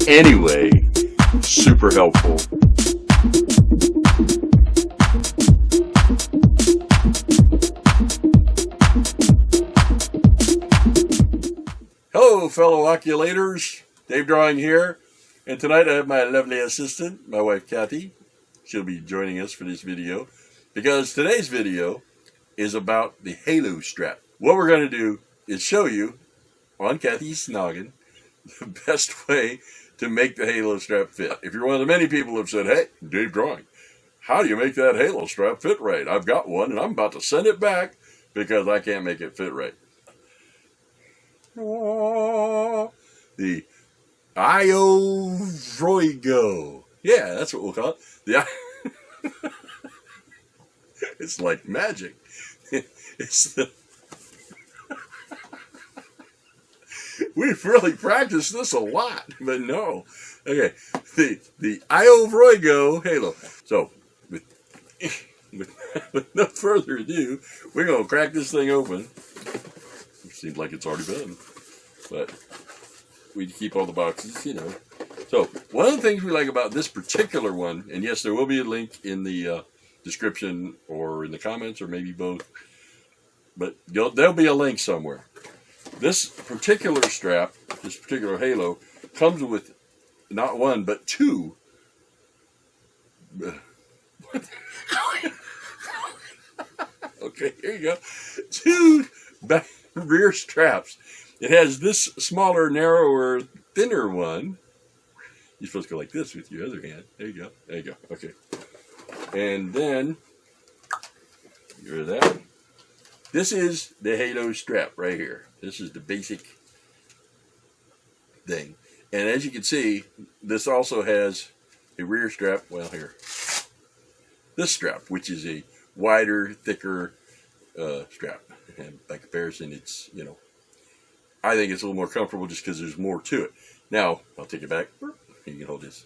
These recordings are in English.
Anyway, super helpful. Hello, fellow oculators. Dave Drawing here. And tonight I have my lovely assistant, my wife Kathy. She'll be joining us for this video because today's video is about the halo strap. What we're going to do is show you on Kathy's noggin the best way to make the halo strap fit. If you're one of the many people who have said, hey, Dave Drawing, how do you make that halo strap fit right? I've got one and I'm about to send it back because I can't make it fit right. Oh, the Vroigo. Yeah, that's what we'll call it. The it's like magic. It's the we've really practiced this a lot, but no. Okay, the Vroigo halo. So with no further ado, we're gonna crack this thing open. It seems like it's already been, but we keep all the boxes, you know. So one of the things we like about this particular one, and yes, there will be a link in the description or in the comments or maybe both, but there'll be a link somewhere. This particular strap, this particular halo, comes with not one but two. Okay, here you go. Two rear straps. It has this smaller, narrower, thinner one. You're supposed to go like this with your other hand. There you go. There you go. Okay. And then, get rid of that. This is the halo strap right here. This is the basic thing. And as you can see, this also has a rear strap. Well, here. This strap, which is a wider, thicker strap. And by comparison, it's, you know, I think it's a little more comfortable just because there's more to it. Now, I'll take it back. You can hold this.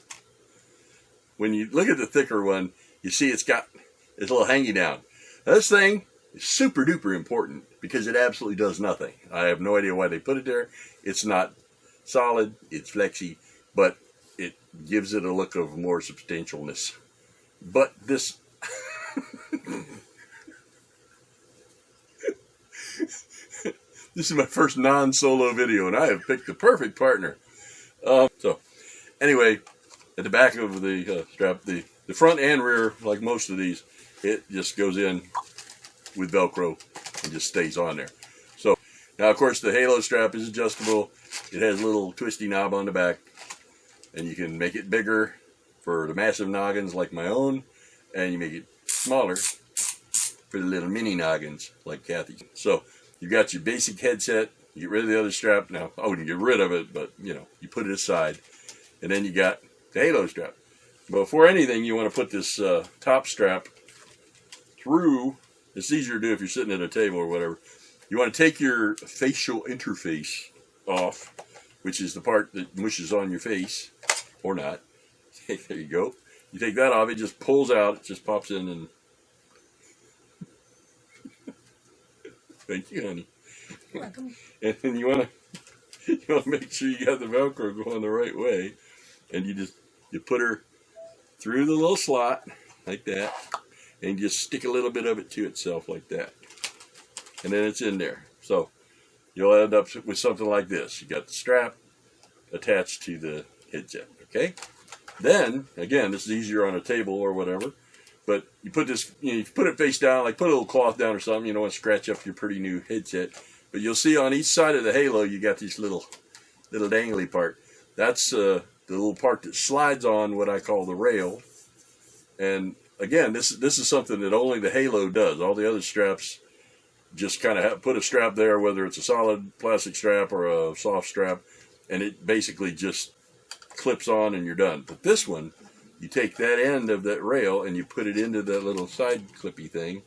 When you look at the thicker one, you see it's got this little hangy down. Now, this thing is super duper important because it absolutely does nothing. I have no idea why they put it there. It's not solid, it's flexy, but it gives it a look of more substantialness. But this this is my first non-solo video, and I have picked the perfect partner. So, anyway, at the back of the strap, the front and rear, like most of these, it just goes in with Velcro and just stays on there. So, now of course the halo strap is adjustable. It has a little twisty knob on the back, and you can make it bigger for the massive noggins like my own, and you make it smaller for the little mini noggins like Kathy. So, you've got your basic headset. You get rid of the other strap. Now, I wouldn't get rid of it, but, you know, you put it aside. And then you got the halo strap. But before anything, you want to put this top strap through. It's easier to do if you're sitting at a table or whatever. You want to take your facial interface off, which is the part that mushes on your face, or not. There you go. You take that off. It just pulls out. It just pops in and... Thank you, honey. You're welcome. And then you want to make sure you got the Velcro going the right way, and you put her through the little slot like that, and you just stick a little bit of it to itself like that, and then it's in there. So you'll end up with something like this. You got the strap attached to the headset. Okay. Then again, this is easier on a table or whatever. But you put this, you know, you put it face down, like put a little cloth down or something. You don't want to scratch up your pretty new headset. But you'll see on each side of the halo, you got this little dangly part. That's the little part that slides on what I call the rail. And again, this is something that only the halo does. All the other straps just kind of put a strap there, whether it's a solid plastic strap or a soft strap, and it basically just clips on and you're done. But this one, you take that end of that rail and you put it into that little side clippy thing,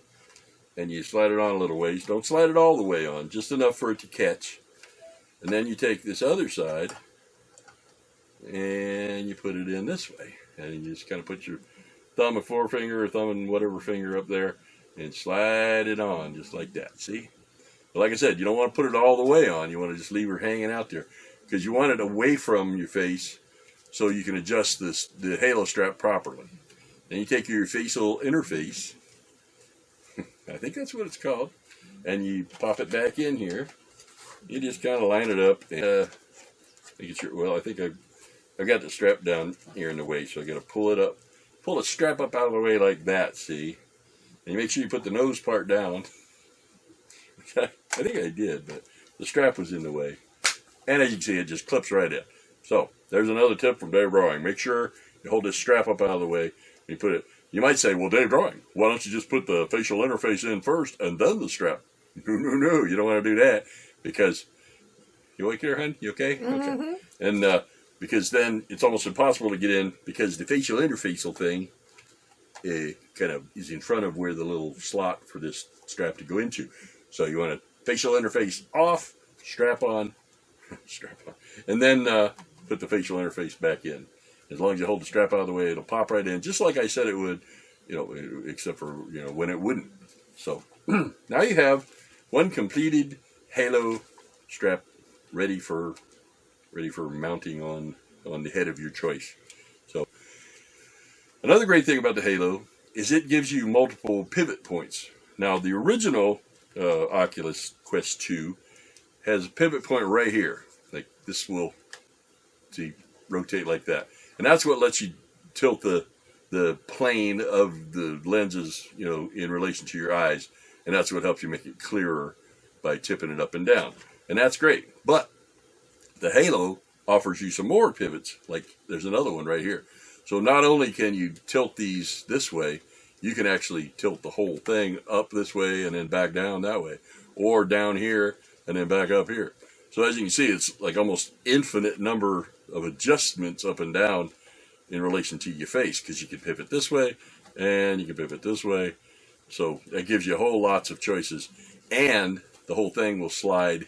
and you slide it on a little ways. Don't slide it all the way on, just enough for it to catch. And then you take this other side and you put it in this way. And you just kind of put your thumb and forefinger or thumb and whatever finger up there and slide it on just like that. See? But like I said, you don't want to put it all the way on. You want to just leave her hanging out there because you want it away from your face so you can adjust the halo strap properly. Then you take your facial interface, I think that's what it's called, and you pop it back in here. You just kind of line it up. And, I think I got the strap down here in the way, so I got to pull it up, pull the strap up out of the way like that. See, and you make sure you put the nose part down. I think I did, but the strap was in the way. And as you can see, it just clips right in. So there's another tip from Dave Drawing. Make sure you hold this strap up out of the way. You put it. You might say, well, Dave Drawing, why don't you just put the facial interface in first and then the strap? No, you don't want to do that because you awake there, hon? You okay? Mm-hmm. Okay. And because then it's almost impossible to get in because the facial interfacial thing kind of is in front of where the little slot for this strap to go into. So you want a facial interface off, strap on, and then put the facial interface back in. As long as you hold the strap out of the way, it'll pop right in, just like I said it would, except for, when it wouldn't. So now you have one completed halo strap ready for mounting on the head of your choice. So another great thing about the halo is it gives you multiple pivot points. Now the original Oculus Quest 2 has a pivot point right here. Like this will rotate like that. And that's what lets you tilt the plane of the lenses, in relation to your eyes. And that's what helps you make it clearer by tipping it up and down. And that's great. But the Halo offers you some more pivots. Like there's another one right here. So not only can you tilt these this way, you can actually tilt the whole thing up this way and then back down that way. Or down here and then back up here. So as you can see, it's like almost infinite number of adjustments up and down in relation to your face, because you can pivot this way and you can pivot this way. So that gives you a whole lots of choices, and the whole thing will slide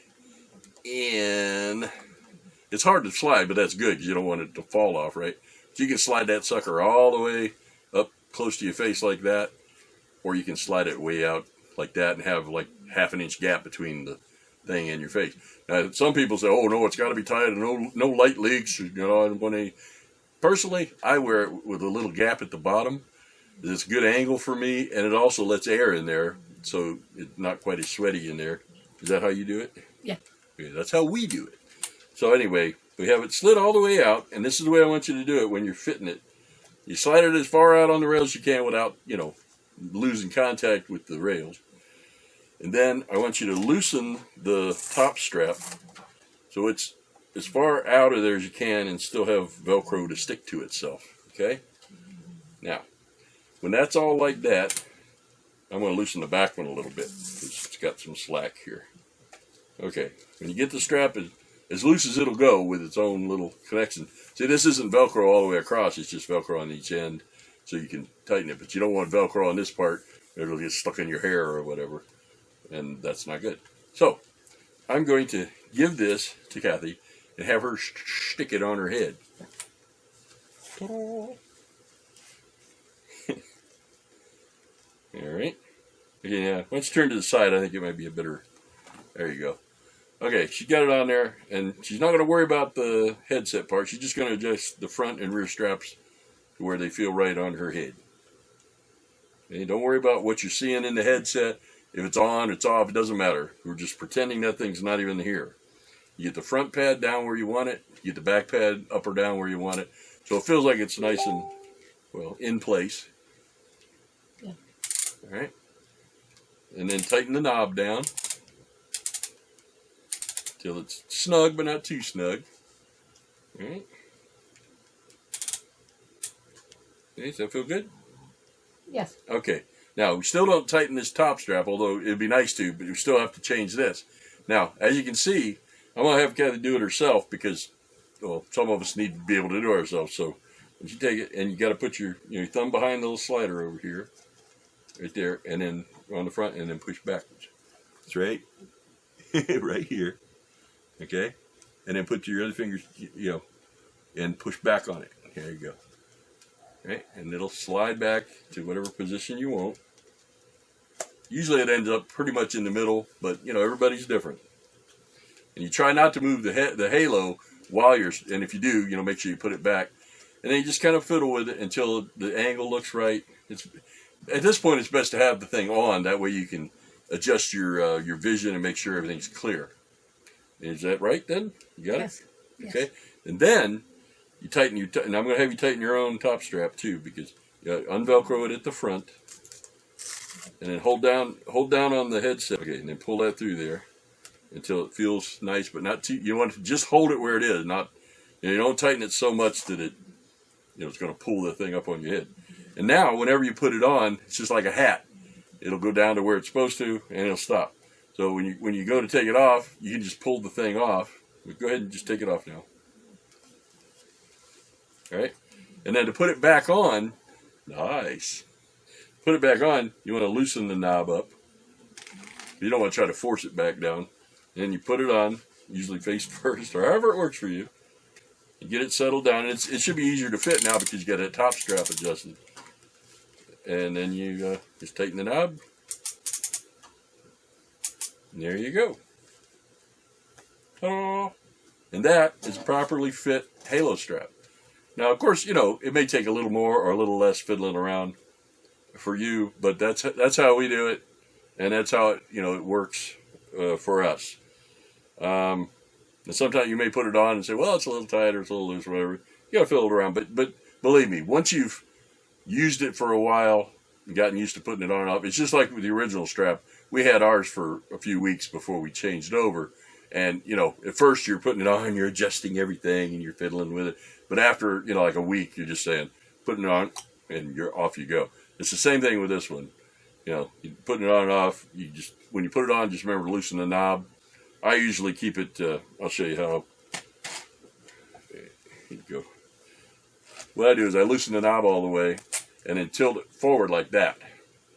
in. It's hard to slide, but that's good because you don't want it to fall off, right? So you can slide that sucker all the way up close to your face like that, or you can slide it way out like that and have like half an inch gap between the thing and your face. Now, some people say, "Oh no, it's got to be tight and no light leaks." Personally, I wear it with a little gap at the bottom. It's a good angle for me, and it also lets air in there, so it's not quite as sweaty in there. Is that how you do it? Yeah. Okay, that's how we do it. So anyway, we have it slid all the way out, and this is the way I want you to do it when you're fitting it. You slide it as far out on the rails as you can without, losing contact with the rails. And then I want you to loosen the top strap so it's as far out of there as you can and still have Velcro to stick to itself, okay? Now, when that's all like that, I'm going to loosen the back one a little bit because it's got some slack here. Okay, when you get the strap as loose as it'll go with its own little connection. See, this isn't Velcro all the way across, it's just Velcro on each end so you can tighten it. But you don't want Velcro on this part, it'll get stuck in your hair or whatever, and that's not good. So, I'm going to give this to Kathy and have her stick it on her head. All right. Okay, yeah. Once you turn to the side, I think it might be a better. There you go. Okay, she got it on there, and she's not going to worry about the headset part. She's just going to adjust the front and rear straps to where they feel right on her head. Okay, don't worry about what you're seeing in the headset. If it's on, it's off, it doesn't matter. We're just pretending that thing's not even here. You get the front pad down where you want it. You get the back pad up or down where you want it. So it feels like it's nice and, in place. Yeah. All right. And then tighten the knob down till it's snug, but not too snug. All right. Okay, does that feel good? Yes. Okay. Now, we still don't tighten this top strap, although it'd be nice to, but we still have to change this. Now, as you can see, I'm going to have Kathy do it herself because, some of us need to be able to do it ourselves. So, when you take it, and you got to put your thumb behind the little slider over here, right there, and then on the front, and then push backwards. That's right. Right here. Okay? And then put your other fingers, and push back on it. There you go. Right? And it'll slide back to whatever position you want. Usually it ends up pretty much in the middle, but, everybody's different. And you try not to move the halo while you're, and if you do, make sure you put it back and then you just kind of fiddle with it until the angle looks right. At this point, it's best to have the thing on. That way you can adjust your vision and make sure everything's clear. Is that right then? You got Yes. it? Okay. And then you tighten and I'm going to have you tighten your own top strap too, because you got to unvelcro it at the front, and then hold down on the headset. Okay, and then pull that through there until it feels nice, but not too. You want to just hold it where it is, not. You don't tighten it so much that it, it's going to pull the thing up on your head. And now, whenever you put it on, it's just like a hat. It'll go down to where it's supposed to, and it'll stop. So when you go to take it off, you can just pull the thing off. Go ahead and just take it off now. All right? And then to put it back on, nice. Put it back on, you want to loosen the knob up. You don't want to try to force it back down. And then you put it on, usually face first, or however it works for you. You get it settled down. It should be easier to fit now because you got that top strap adjusted. And then you just tighten the knob. And there you go. Ta-da! And that is a properly fit halo strap. Now, of course, it may take a little more or a little less fiddling around for you, but that's how we do it, and that's how it works for us. And sometimes you may put it on and say, well, it's a little tight or it's a little loose or whatever. You got to fiddle it around, but believe me, once you've used it for a while and gotten used to putting it on and off, it's just like with the original strap. We had ours for a few weeks before we changed over. And, at first you're putting it on, you're adjusting everything and you're fiddling with it. But after, like a week, you're just saying, putting it on and you're off you go. It's the same thing with this one. You're putting it on and off. When you put it on, just remember to loosen the knob. I usually keep it, I'll show you how. Here you go. What I do is I loosen the knob all the way and then tilt it forward like that.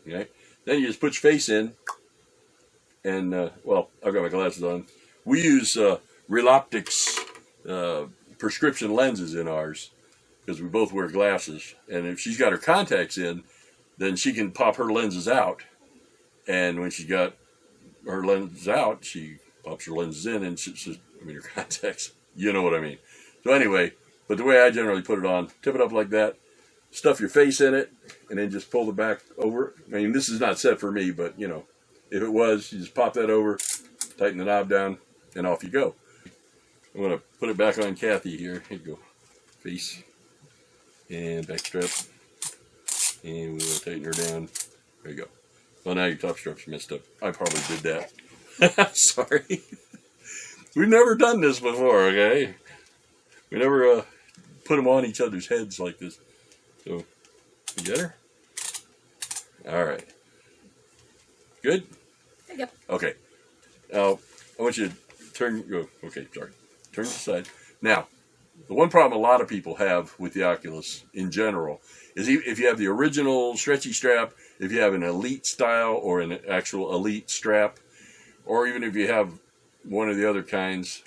Okay? Then you just put your face in. And, I've got my glasses on. We use Reloptics prescription lenses in ours because we both wear glasses. And if she's got her contacts in, then she can pop her lenses out. And when she's got her lenses out, she pops her lenses in and her contacts. You know what I mean. So anyway, but the way I generally put it on, tip it up like that, stuff your face in it, and then just pull the back over. I mean, this is not set for me, but, if it was, you just pop that over, tighten the knob down, and off you go. I'm going to put it back on Kathy here. Here you go. Face. And back strap. And we'll tighten her down. There you go. Well, now your top strap's messed up. I probably did that. Sorry. We've never done this before, okay? We never put them on each other's heads like this. So, you get her? All right. Good? Yep. Okay. Now, I want you to turn to the side. Now, the one problem a lot of people have with the Oculus in general is if you have the original stretchy strap, if you have an Elite style or an actual Elite strap, or even if you have one of the other kinds,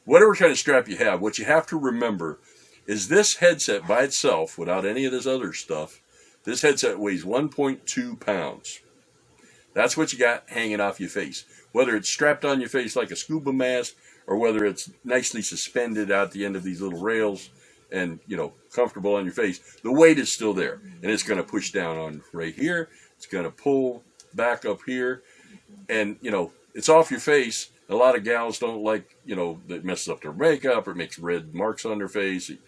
whatever kind of strap you have, what you have to remember is this headset by itself, without any of this other stuff, this headset weighs 1.2 pounds. That's what you got hanging off your face. Whether it's strapped on your face like a scuba mask or whether it's nicely suspended out the end of these little rails and, comfortable on your face, the weight is still there. And it's going to push down on right here. It's going to pull back up here. And, it's off your face. A lot of gals don't like, that messes up their makeup or makes red marks on their face. It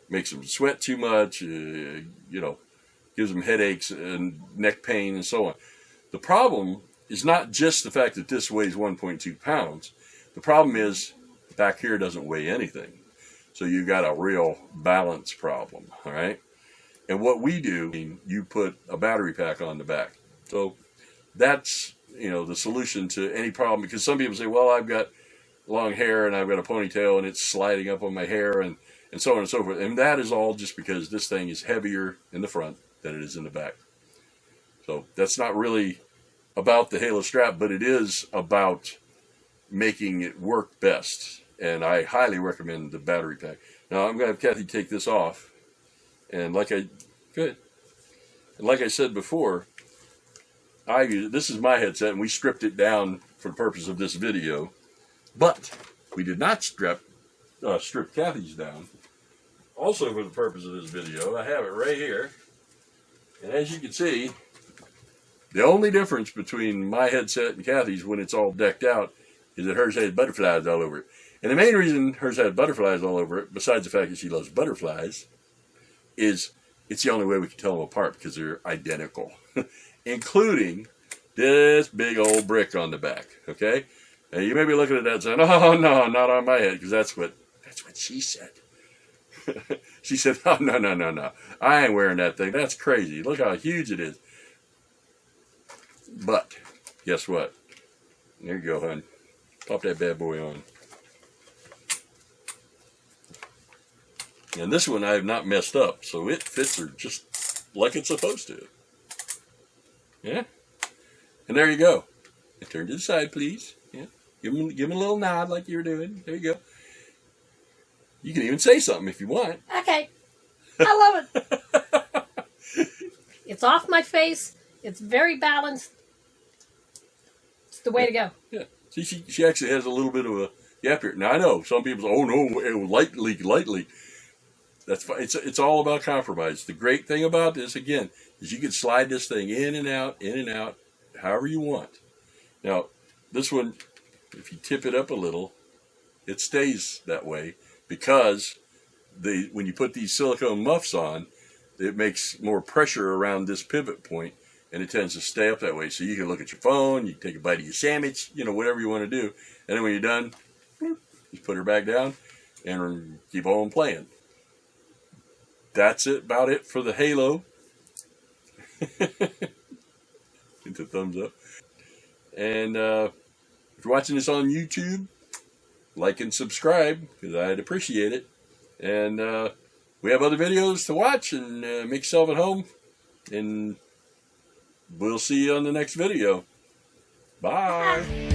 makes them sweat too much, gives them headaches and neck pain and so on. The problem is not just the fact that this weighs 1.2 pounds. The problem is back here doesn't weigh anything. So you've got a real balance problem, all right? And what we do, you put a battery pack on the back. So that's, the solution to any problem. Because some people say, well, I've got long hair and I've got a ponytail and it's sliding up on my hair and so on and so forth. And that is all just because this thing is heavier in the front than it is in the back. So that's not really about the Halo strap, but it is about making it work best. And I highly recommend the battery pack. Now I'm going to have Kathy take this off. And like I said before, this is my headset, and we stripped it down for the purpose of this video. But we did not strip Kathy's down. also for the purpose of this video, I have it right here. And as you can see, the only difference between my headset and Kathy's when it's all decked out is that hers has butterflies all over it. And the main reason hers has butterflies all over it, besides the fact that she loves butterflies, is it's the only way we can tell them apart because they're identical. Including this big old brick on the back, okay? And you may be looking at that saying, oh, no, not on my head, because that's what she said. She said, oh, no. I ain't wearing that thing. That's crazy. Look how huge it is. But, guess what? There you go, hon. Pop that bad boy on. And this one I have not messed up, so it fits her just like it's supposed to. Yeah? And there you go. And turn to the side, please. Yeah. Give him a little nod like you were doing. There you go. You can even say something if you want. Okay. I love it. It's off my face. It's very balanced. It's the way to go. Yeah. See, she actually has a little bit of a gap here. Now, I know some people say, oh, no, it was light leak. That's fine. It's all about compromise. The great thing about this, again, is you can slide this thing in and out, however you want. Now, this one, if you tip it up a little, it stays that way because when you put these silicone muffs on, it makes more pressure around this pivot point, and it tends to stay up that way. So you can look at your phone, you can take a bite of your sandwich, whatever you want to do. And then when you're done, just put her back down and keep on playing. That's about it for the Halo. Hit the thumbs up. And if you're watching this on YouTube, like and subscribe because I'd appreciate it. And we have other videos to watch and make yourself at home. And we'll see you on the next video. Bye.